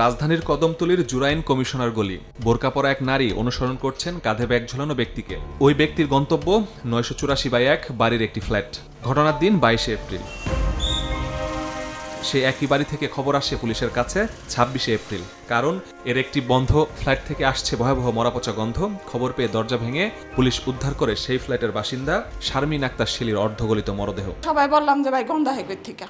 রাজধানীর কদমতলীর জুরাইন কমিশনার গলি। বোরকা পরা এক নারী অনুসরণ করছেন কাঁধে ব্যাগ ঝোলানো ব্যক্তিকে। ওই ব্যক্তির গন্তব্য 984/1 বাড়ির একটি ফ্ল্যাট। ঘটনার দিন 22 এপ্রিল। সে একই বাড়ি থেকে খবর আসে পুলিশের কাছে 26 এপ্রিল। কারণ এর একটি বন্ধ ফ্ল্যাট থেকে আসছে ভয়াবহ মরাপচা গন্ধ। খবর পেয়ে দরজা ভেঙে পুলিশ উদ্ধার করে সেই ফ্ল্যাটের বাসিন্দা শারমিন আক্তার শেলীর অর্ধগলিত মরদেহ। সবাই বললাম যে ভাই গন্ধ হয় কই থেকে,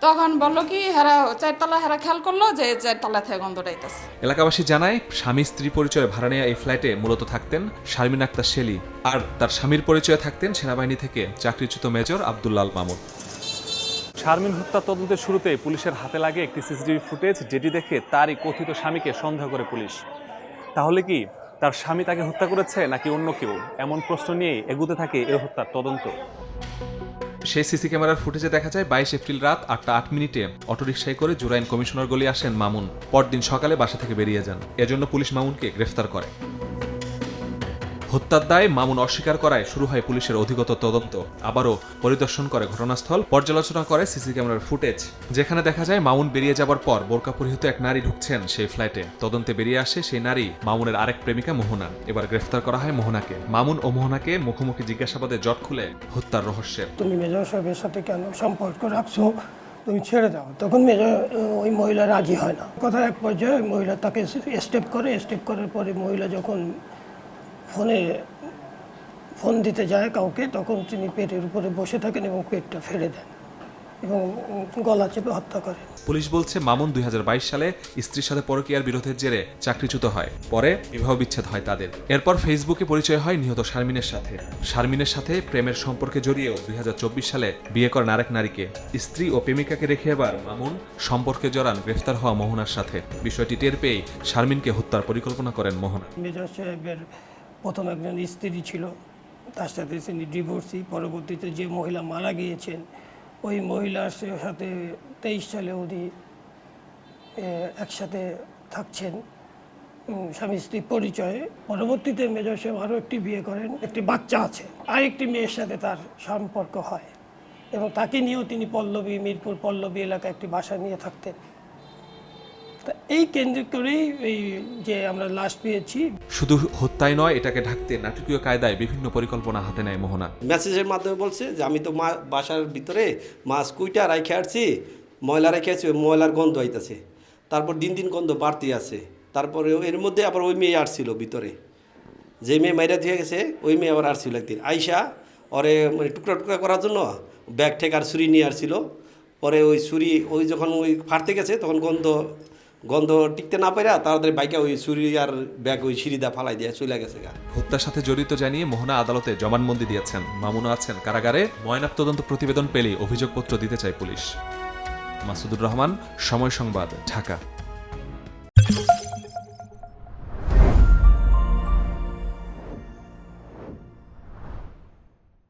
তখন বললো কি হেরা চারতলা হেরা খেয়াল করলো যে চারতলা থেকে গন্ধটা আইতাছে। এলাকাবাসী জানায় স্বামী স্ত্রী পরিচয়ে ভাড়া নেওয়া এই ফ্ল্যাটে মূলত থাকতেন শারমিন আক্তার শেলী, আর তার স্বামীর পরিচয়ে থাকতেন সেনাবাহিনী থেকে চাকরিচ্যুত মেজর আব্দুল্লাহ আল মামুন। শারমিন হত্যা তদন্তের শুরুতে পুলিশের হাতে লাগে একটি সিসিটিভি ফুটেজ, যেটি দেখে তারই কথিত স্বামীকে সন্দেহ করে পুলিশ। তাহলে কি তার স্বামী তাকে হত্যা করেছে নাকি অন্য কেউ? এমন প্রশ্ন নিয়ে এগুতে থাকে এই হত্যার তদন্ত। সেই সিসি ক্যামেরার ফুটেজে দেখা যায় 22 এপ্রিল রাত 8টা 8 মিনিটে অটোরিকশায় করে জুরাইন কমিশনার গলি আসেন মামুন। পরদিন সকালে বাসা থেকে বেরিয়ে যান। এজন্য পুলিশ মামুনকে গ্রেফতার করে। হত্যার দায় মামুন অস্বীকার করায় শুরু হয় পুলিশের অধিগত তদন্ত। আবারও পরিদর্শন করে ঘটনাস্থল, পর্যালোচনা করে সিসি ক্যামেরার ফুটেজ, যেখানে দেখা যায় মামুন বেরিয়ে যাবার পর বোরকা পরিহিত এক নারী ঢুকছেন সেই ফ্ল্যাটে। তদন্তে বেরিয়ে আসে সেই নারী মামুনের আরেক প্রেমিকা মোহনা। এবার গ্রেফতার করা হয় মোহনাকে। মামুন ও মোহনাকে মুখোমুখি জিজ্ঞাসাবাদে জট খুলে হত্যার রহস্যের। তুমি মেজর সাহেবের সাথে কেন সম্পর্ক রাখছো, তুমি ছেড়ে দাও। তখন মেজর ওই মহিলা রাজি হয় না। কথা এক পর্যায়ে মহিলা তাকে স্টেপ করার পরে মহিলা যখন ফোন দিতে যায় কাউকে, তখন তিনি পেটের উপরে বসে থাকেন এবং পেটটা ফেলে দেন এবং গলা চেপে হত্যা করেন। পুলিশ বলছে মামুন 2022 সালে স্ত্রীর সাথে পরকীয়ার বিরোধের জেরে চাকরিচ্যুত হয়। পরে বিবাহ বিচ্ছেদ হয় তাদের। এরপর ফেসবুকে পরিচয় হয় নিহত শারমিনের সাথে। শারমিনের সাথে প্রেমের সম্পর্কে জড়িয়েও 2024 সালে বিয়ে করেন আরেক নারীকে। স্ত্রী ও প্রেমিকাকে রেখে এবার মামুন সম্পর্কে জড়ান গ্রেফতার হওয়া মোহনার সাথে। বিষয়টি টের পেয়ে শারমিনকে হত্যার পরিকল্পনা করেন মোহনা। মেজর সাহেবের প্রথম একজন স্ত্রী ছিল, তার সাথে তিনি ডিভোর্সি। পরবর্তীতে যে মহিলা মারা গিয়েছেন ওই মহিলার সাথে 23 সালে উনি একসাথে থাকছেন স্বামী স্ত্রী পরিচয়ে। পরবর্তীতে মেজর সাহেব আরও একটি বিয়ে করেন, একটি বাচ্চা আছে। আরেকটি মেয়ের সাথে তার সম্পর্ক হয় এবং তাকে নিয়েও তিনি মিরপুর পল্লবী এলাকায় একটি বাসা নিয়ে থাকতেন। তা এই কেন্দ্র করেই এই যে আমরা লাশ পেয়েছি। শুধু হত্যাই নয়, এটাকে ঢাকতে নাটকীয় কায়দায় বিভিন্ন পরিকল্পনা হাতে নেয় মোহনা। মেসেজের মাধ্যমে বলছে যে আমি তো বাসার ভিতরে মাছ কুইটা রাইখে আসছি, ময়লা রেখে আছি, ওই ময়লার গন্ধ আইতেছে। তারপর দিন দিন গন্ধ বাড়তে আছে। তারপরে এর মধ্যে আবার ওই মেয়ে আসছিল ভিতরে, যে মেয়ে মাইরা দিয়ে গেছে ওই মেয়ে আবার আসছিল একদিন আইসা ওরে মানে টুকরা টুকরা করার জন্য ব্যাগ ঠেক আর ছুরি নিয়ে আসছিল। পরে ওই ছুরি ওই যখন ওই ফাটতে গেছে তখন গন্ধ টিকতে না পারে তাড়াতাড়ি বাইকে ওই ছুরি আর ব্যাগ ওই সিঁড়িদা ফালাই দিয়ে চলে গেছে। হত্যার সাথে জড়িত জানিয়ে মোহনা আদালতে জবানবন্দি দিয়েছেন। মামুনও আছেন কারাগারে। ময়নাতদন্ত প্রতিবেদন পেলেই অভিযোগপত্র দিতে চায় পুলিশ। মাসুদুর রহমান, সময় সংবাদ, ঢাকা।